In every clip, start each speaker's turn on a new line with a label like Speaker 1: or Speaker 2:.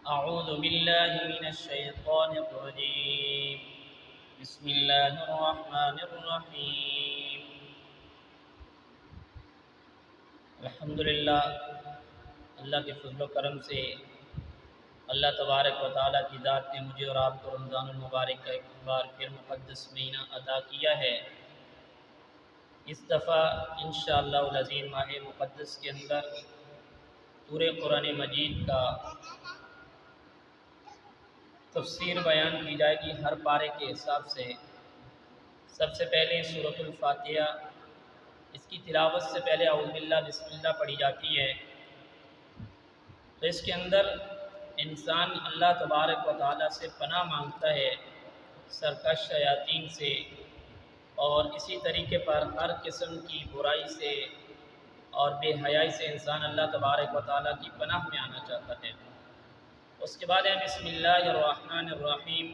Speaker 1: أعوذ بالله من الشيطان الرجيم. بسم الله الرحمن الرحيم. الحمدللہ، اللہ کے فضل و کرم سے اللہ تبارک و تعالیٰ کی ذات نے مجھے اور آپ کو رمضان المبارک کا ایک بار پھر مقدس مہینہ عطا کیا ہے۔ اس دفعہ انشاءاللہ العظیم ماہ مقدس کے اندر پورے قرآن مجید کا تفسیر بیان کی جائے گی ہر پارے کے حساب سے۔ سب سے پہلے سورۃ الفاتحہ، اس کی تلاوت سے پہلے اعوذ باللہ بسم اللہ پڑھی جاتی ہے، تو اس کے اندر انسان اللہ تبارک و تعالیٰ سے پناہ مانگتا ہے سرکش شیاطین سے، اور اسی طریقے پر ہر قسم کی برائی سے اور بے حیائی سے انسان اللہ تبارک و تعالیٰ کی پناہ میں آنا چاہتا ہے۔ اس کے بعد ہے بسم اللہ الرحمن الرحیم۔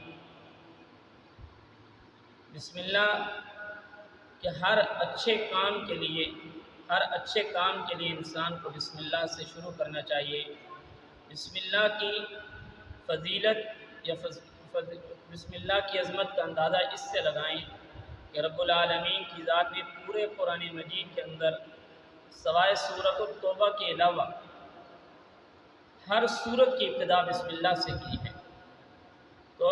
Speaker 1: بسم اللہ کہ ہر اچھے کام کے لیے انسان کو بسم اللہ سے شروع کرنا چاہیے۔ بسم اللہ کی فضیلت یا بسم اللہ کی عظمت کا اندازہ اس سے لگائیں کہ رب العالمین کی ذات نے پورے قرآن مجید کے اندر سوائے سورۃ التوبہ کے علاوہ ہر سورت کی ابتدا بسم اللہ سے کی ہے، تو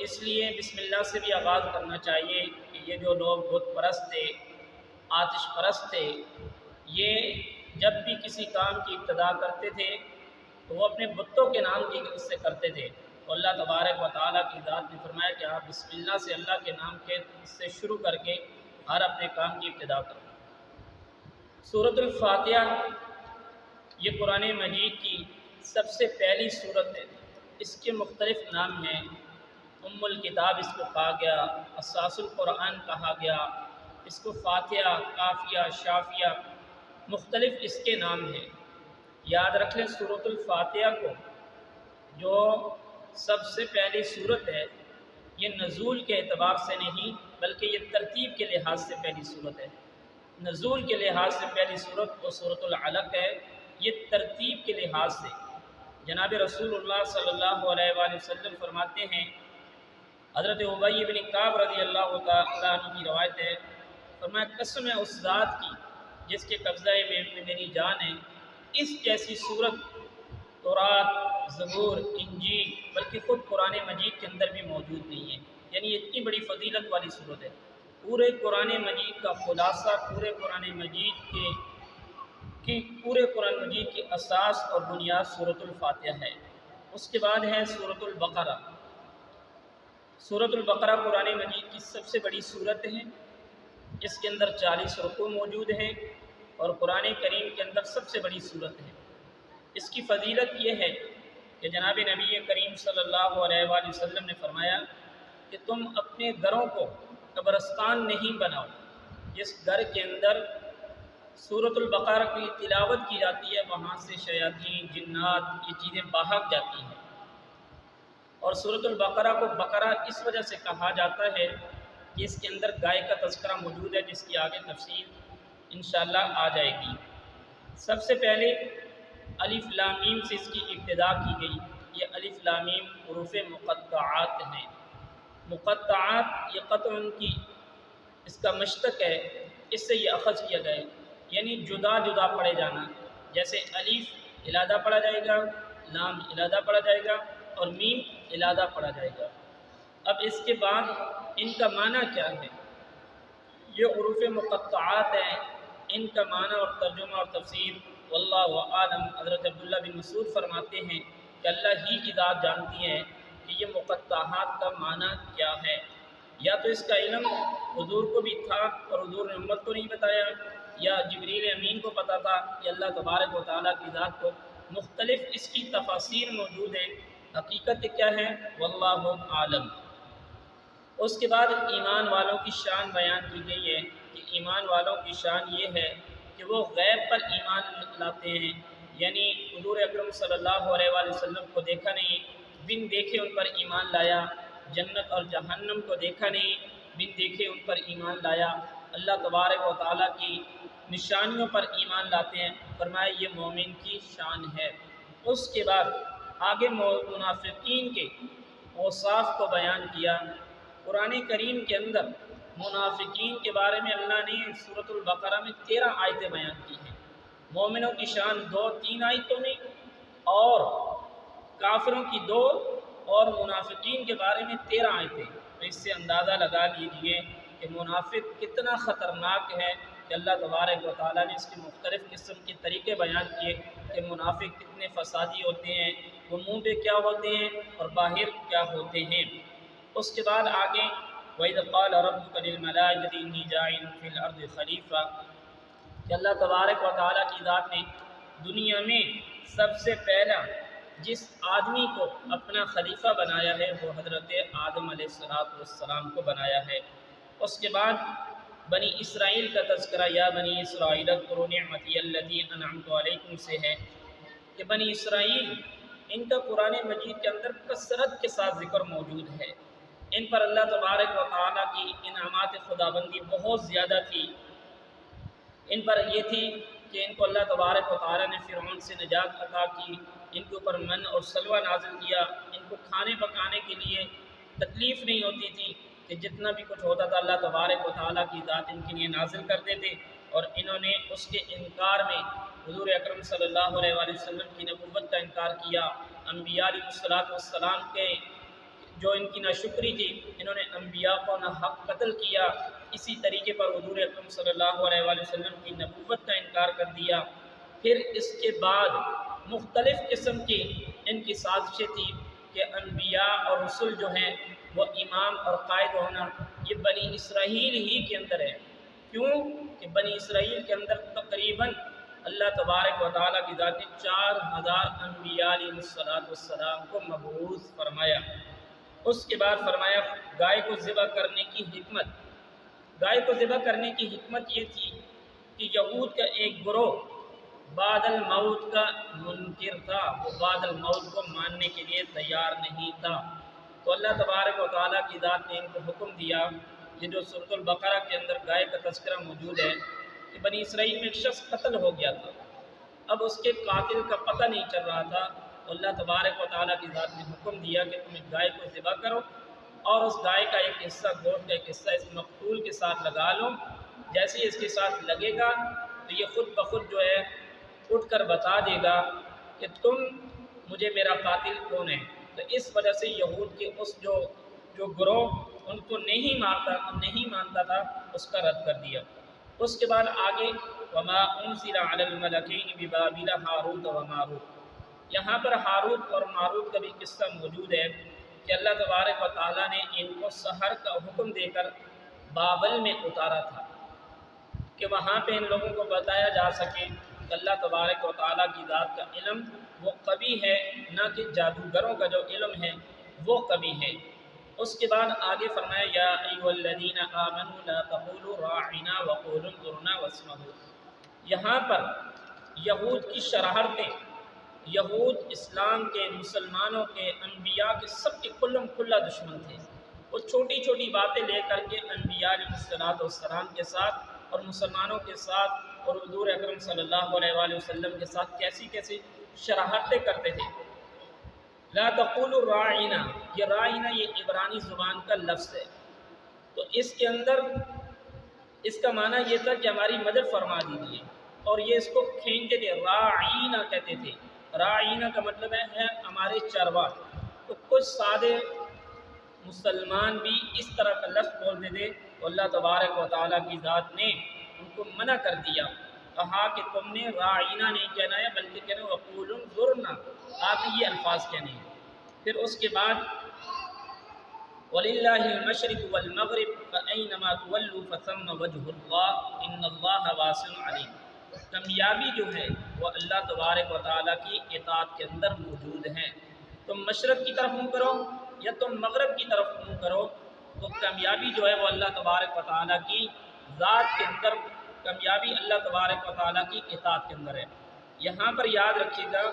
Speaker 1: اس لیے بسم اللہ سے بھی آغاز کرنا چاہیے کہ یہ جو لوگ بت پرست تھے، آتش پرست تھے، یہ جب بھی کسی کام کی ابتدا کرتے تھے تو وہ اپنے بتوں کے نام کی اس سے کرتے تھے، تو اللہ تبارک و تعالیٰ کی ذات نے فرمایا کہ آپ بسم اللہ سے اللہ کے نام کے اس سے شروع کر کے ہر اپنے کام کی ابتدا کرو۔ سورۃ الفاتحہ یہ قرآن مجید کی سب سے پہلی سورت ہے۔ اس کے مختلف نام ہیں، ام الکتاب اس کو کہا گیا، اساس القرآن کہا گیا، اس کو فاتحہ، کافیہ، شافیہ، مختلف اس کے نام ہیں۔ یاد رکھ لیں سورۃ الفاتحہ کو، جو سب سے پہلی سورت ہے، یہ نزول کے اعتبار سے نہیں بلکہ یہ ترتیب کے لحاظ سے پہلی سورت ہے۔ نزول کے لحاظ سے پہلی سورت وہ سورۃ العلق ہے، یہ ترتیب کے لحاظ سے جناب رسول اللہ صلی اللہ علیہ وآلہ وسلم فرماتے ہیں، حضرت ابی بن کعب رضی اللہ تعالیٰ عنہ کی روایت ہے، فرمایا قسم ہے اس ذات کی جس کے قبضہ میں میری جان ہے، اس جیسی صورت تورات، زبور، انجیل بلکہ خود قرآن مجید کے اندر بھی موجود نہیں ہے۔ یعنی اتنی بڑی فضیلت والی صورت ہے۔ پورے قرآن مجید کا خلاصہ، پورے قرآن مجید کی اساس اور بنیاد سورۃ الفاتحہ ہے۔ اس کے بعد ہے سورۃ البقرہ۔ سورۃ البقرہ قرآن مجید کی سب سے بڑی سورت ہے، اس کے اندر 40 رکوع موجود ہیں اور قرآن کریم کے اندر سب سے بڑی سورت ہے۔ اس کی فضیلت یہ ہے کہ جناب نبی کریم صلی اللہ علیہ وآلہ وسلم نے فرمایا کہ تم اپنے گھروں کو قبرستان نہیں بناؤ، جس گھر کے اندر سورۃ البقرہ کی تلاوت کی جاتی ہے وہاں سے شیاطین، جنات، یہ چیزیں بھاگ جاتی ہیں۔ اور سورۃ البقرہ کو بقرہ اس وجہ سے کہا جاتا ہے کہ اس کے اندر گائے کا تذکرہ موجود ہے، جس کی آگے تفصیل انشاءاللہ آ جائے گی۔ سب سے پہلے الف لام میم سے اس کی ابتدا کی گئی۔ یہ الف لام میم حروف مقطعات ہیں۔ مقطعات یہ قطع کی اس کا مشتق ہے، اس سے یہ اخذ کیا گیا، یعنی جدا جدا پڑھے جانا۔ جیسے الف علادہ پڑھا جائے گا، لام علادہ پڑھا جائے گا اور میم علادہ پڑھا جائے گا۔ اب اس کے بعد ان کا معنی کیا ہے؟ یہ حروف مقطعات ہیں، ان کا معنی اور ترجمہ اور تفسیر واللہ اعلم۔ حضرت عبداللہ بن مسعود فرماتے ہیں کہ اللہ ہی کی ذات جانتی ہے کہ یہ مقطعات کا معنی کیا ہے۔ یا تو اس کا علم حضور کو بھی تھا اور حضور نے امت کو نہیں بتایا، یا جبریل امین کو پتہ تھا، یا اللہ تبارک و تعالیٰ کی ذات کو مختلف اس کی تفاسیر موجود ہیں۔ حقیقت کیا ہے واللہ عالم۔ اس کے بعد ایمان والوں کی شان بیان کی گئی ہے کہ ایمان والوں کی شان یہ ہے کہ وہ غیب پر ایمان لاتے ہیں، یعنی حضور اکرم صلی اللہ علیہ وآلہ وسلم کو دیکھا نہیں، بن دیکھے ان پر ایمان لایا، جنت اور جہنم کو دیکھا نہیں، بن دیکھے ان پر ایمان لایا، اللہ تبارک و تعالیٰ کی نشانیوں پر ایمان لاتے ہیں، فرمایا یہ مومن کی شان ہے۔ اس کے بعد آگے منافقین کے اوصاف کو بیان کیا۔ قرآن کریم کے اندر منافقین کے بارے میں اللہ نے سورۃ البقرہ میں 13 آیتیں بیان کی ہیں۔ مومنوں کی شان 2-3 آیتوں میں، اور کافروں کی 2، اور منافقین کے بارے میں 13 آیتیں۔ تو اس سے اندازہ لگا لیجئے کہ منافق کتنا خطرناک ہے، کہ اللہ تبارک و تعالیٰ نے اس کے مختلف قسم کے طریقے بیان کیے کہ منافق کتنے فسادی ہوتے ہیں، وہ منہ پہ کیا ہوتے ہیں اور باہر کیا ہوتے ہیں۔ اس کے بعد آگے وَإِذْ قَالَ رَبُّكَ لِلْمَلَائِكَةِ إِنِّي جَاعِلٌ فِي الْأَرْضِ خَلِيفَةً، کہ اللہ تبارک و تعالیٰ کی ذات نے دنیا میں سب سے پہلا جس آدمی کو اپنا خلیفہ بنایا ہے وہ حضرت آدم علیہ السلام کو بنایا ہے۔ اس کے بعد بنی اسرائیل کا تذکرہ، یا بنی اسرائیل اذکروا نعمتی التی انعمت علیکم سے ہے، کہ بنی اسرائیل ان کا قرآن مجید کے اندر کثرت کے ساتھ ذکر موجود ہے۔ ان پر اللہ تبارک و تعالیٰ کی انعامات خداوندی بہت زیادہ تھی۔ ان پر یہ تھی کہ ان کو اللہ تبارک و تعالیٰ نے فرعون سے نجات عطا کی، ان کے اوپر من اور سلوہ نازل کیا، ان کو کھانے پکانے کے لیے تکلیف نہیں ہوتی تھی، کہ جتنا بھی کچھ ہوتا تھا اللہ تبارک و تعالیٰ کی ذات ان کے لیے نازل کر دیتے، اور انہوں نے اس کے انکار میں حضور اکرم صلی اللہ علیہ وآلہ وسلم کی نبوت کا انکار کیا۔ انبیاء علیہ السلام کے جو ان کی ناشکری تھی، انہوں نے انبیاء کو ناحق قتل کیا۔ اسی طریقے پر حضور اکرم صلی اللہ علیہ وآلہ وسلم کی نبوت کا انکار کر دیا۔ پھر اس کے بعد مختلف قسم کی ان کی سازشیں تھی کہ انبیاء اور رسول جو ہیں وہ امام اور قائد ہونا، یہ بنی اسرائیل ہی کے اندر ہے۔ کیوں کہ بنی اسرائیل کے اندر تقریباً اللہ تبارک و تعالیٰ کی ذات نے 4000 انبیاء علیہ السلام کو مبعوث فرمایا۔ اس کے بعد فرمایا گائے کو ذبح کرنے کی حکمت۔ گائے کو ذبح کرنے کی حکمت یہ تھی کہ یہود کا ایک گروہ بعد الموت کا منکر تھا، وہ بعد الموت کو ماننے کے لیے تیار نہیں تھا۔ تو اللہ تبارک و تعالیٰ کی ذات نے ان کو حکم دیا، یہ جو سورۃ البقرہ کے اندر گائے کا تذکرہ موجود ہے، کہ بنی اسرائیل میں ایک شخص قتل ہو گیا تھا، اب اس کے قاتل کا پتہ نہیں چل رہا تھا، تو اللہ تبارک و تعالیٰ کی ذات نے حکم دیا کہ تم ایک گائے کو ذبح کرو، اور اس گائے کا ایک حصہ، گوشت کا ایک حصہ اس مقتول کے ساتھ لگا لو۔ جیسے ہی اس کے ساتھ لگے گا تو یہ خود بخود جو ہے اٹھ کر بتا دے گا کہ تم مجھے میرا قاتل کون ہے۔ تو اس وجہ سے یہود کے اس جو گروہ ان کو نہیں مانتا تھا، اس کا رد کر دیا۔ اس کے بعد آگے وما انزل علی الملکین ببابل ہاروت و ماروت، یہاں پر ہاروت اور ماروت کا بھی قصہ موجود ہے کہ اللہ تبارک و تعالیٰ نے ان کو سحر کا حکم دے کر بابل میں اتارا تھا، کہ وہاں پہ ان لوگوں کو بتایا جا سکے کہ اللہ تبارک و تعالیٰ کی ذات کا علم وہ قوی ہے، نہ کہ جادوگروں کا جو علم ہے وہ قوی ہے۔ اس کے بعد آگے فرمایا یا ایھا الذین آمنوا لا تقولوا راعنا وقولوا انظرنا واسمعوا۔ یہاں پر یہود کی شرارتیں، یہود اسلام کے، مسلمانوں کے، انبیاء کے، سب کے کھلم کھلا دشمن تھے۔ وہ چھوٹی چھوٹی باتیں لے کر کے انبیاء علیہ السلام کے ساتھ اور مسلمانوں کے ساتھ اور حضور اکرم صلی اللہ علیہ وآلہ وسلم کے ساتھ کیسی کیسی شرارتیں کرتے تھے۔ لا تقولوا راعنا، یہ راعنا یہ عبرانی زبان کا لفظ ہے، تو اس کے اندر اس کا معنی یہ تھا کہ ہماری مدد فرما دیجیے، اور یہ اس کو کھینچتے تھے، راعینا کہتے تھے۔ راعینا کا مطلب ہے ہمارے چرواہ۔ تو کچھ سادے مسلمان بھی اس طرح کا لفظ بولتے تھے، تو اللہ تبارک و تعالیٰ کی ذات نے ان کو منع کر دیا، کہا کہ تم نے راعینا نہیں کہنا ہے بلکہ کہنا وقولوا انظرنا، آپ نے یہ الفاظ کہنے ہیں۔ پھر اس کے بعد وَلِلَّهِ الْمَشْرِقُ وَالْمَغْرِبُ فَأَيْنَمَا تُوَلُّوا فَثَمَّ وَجْهُ اللَّهِ إِنَّ اللَّهَ وَاسِعٌ عَلِيمٌ۔ کامیابی جو ہے وہ اللہ تبارک و تعالیٰ کی اطاعت کے اندر موجود ہے۔ تم مشرق کی طرف منہ کرو یا تم مغرب کی طرف منہ کرو، تو کامیابی جو ہے وہ اللہ تبارک و تعالیٰ کی ذات کے اندر، کامیابی اللہ تبارک و تعالیٰ کی اطاعت کے اندر ہے۔ یہاں پر یاد رکھیے گا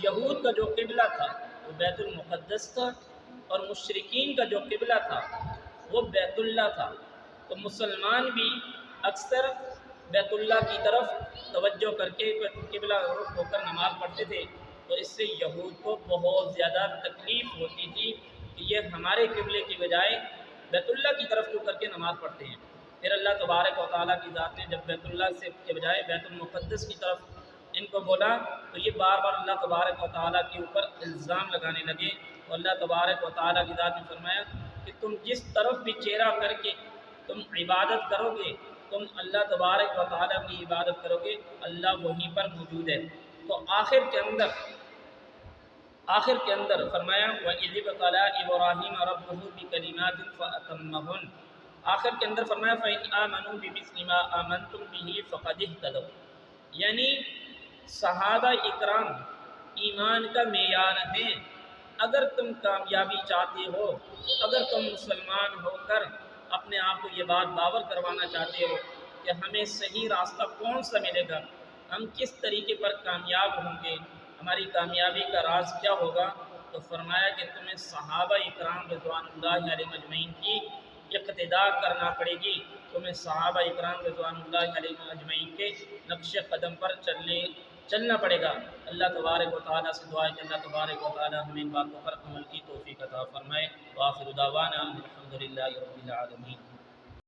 Speaker 1: یہود کا جو قبلہ تھا وہ بیت المقدس تھا، اور مشرکین کا جو قبلہ تھا وہ بیت اللہ تھا۔ تو مسلمان بھی اکثر بیت اللہ کی طرف توجہ کر کے قبلہ رخ ہو کر نماز پڑھتے تھے، تو اس سے یہود کو بہت زیادہ تکلیف ہوتی تھی کہ یہ ہمارے قبلے کی بجائے بیت اللہ کی طرف کو کر کے نماز پڑھتے ہیں۔ پھر اللہ تبارک و تعالیٰ کی ذات نے جب بیت اللہ سے کے بجائے بیت المقدس کی طرف ان کو بولا تو یہ بار بار اللہ تبارک و تعالیٰ کے اوپر الزام لگانے لگے۔ تو اللہ تبارک و تعالیٰ کی ذات نے فرمایا کہ تم جس طرف بھی چہرہ کر کے تم عبادت کرو گے، تم اللہ تبارک و تعالیٰ کی عبادت کرو گے، اللہ وہیں پر موجود ہے۔ تو آخر کے اندر فرمایا وَإِذِ ابْتَلَىٰ إِبْرَاهِيمَ رَبُّهُ بِكَلِمَاتٍ فَأَتَمَّهُنَّ، آخر کے اندر فرمایا فَإِنْ آمَنُوا بِمِثْلِ مَا آمَنْتُمْ بِهِ فَقَدِ اهْتَدَوْا، یعنی صحابہ اکرام ایمان کا معیار ہیں۔ اگر تم کامیابی چاہتے ہو، اگر تم مسلمان ہو کر اپنے آپ کو یہ بات باور کروانا چاہتے ہو کہ ہمیں صحیح راستہ کون سا ملے گا، ہم کس طریقے پر کامیاب ہوں گے، ہماری کامیابی کا راز کیا ہوگا، تو فرمایا کہ تمہیں صحابہ اکرام رضوان اللہ علیہ اجمعین کی اقتداء کرنا پڑے گی، تمہیں صحابہ اکرام رضوان اللہ علیہ اجمعین کے نقش قدم پر چلنا پڑے گا۔ اللہ تبارک و تعالیٰ سے دعا ہے کہ اللہ تبارک و تعالیٰ ہمیں ان باتوں پر عمل کی توفیق عطا فرمائے۔ وآخر دعوانا الحمدللہ رب العالمین۔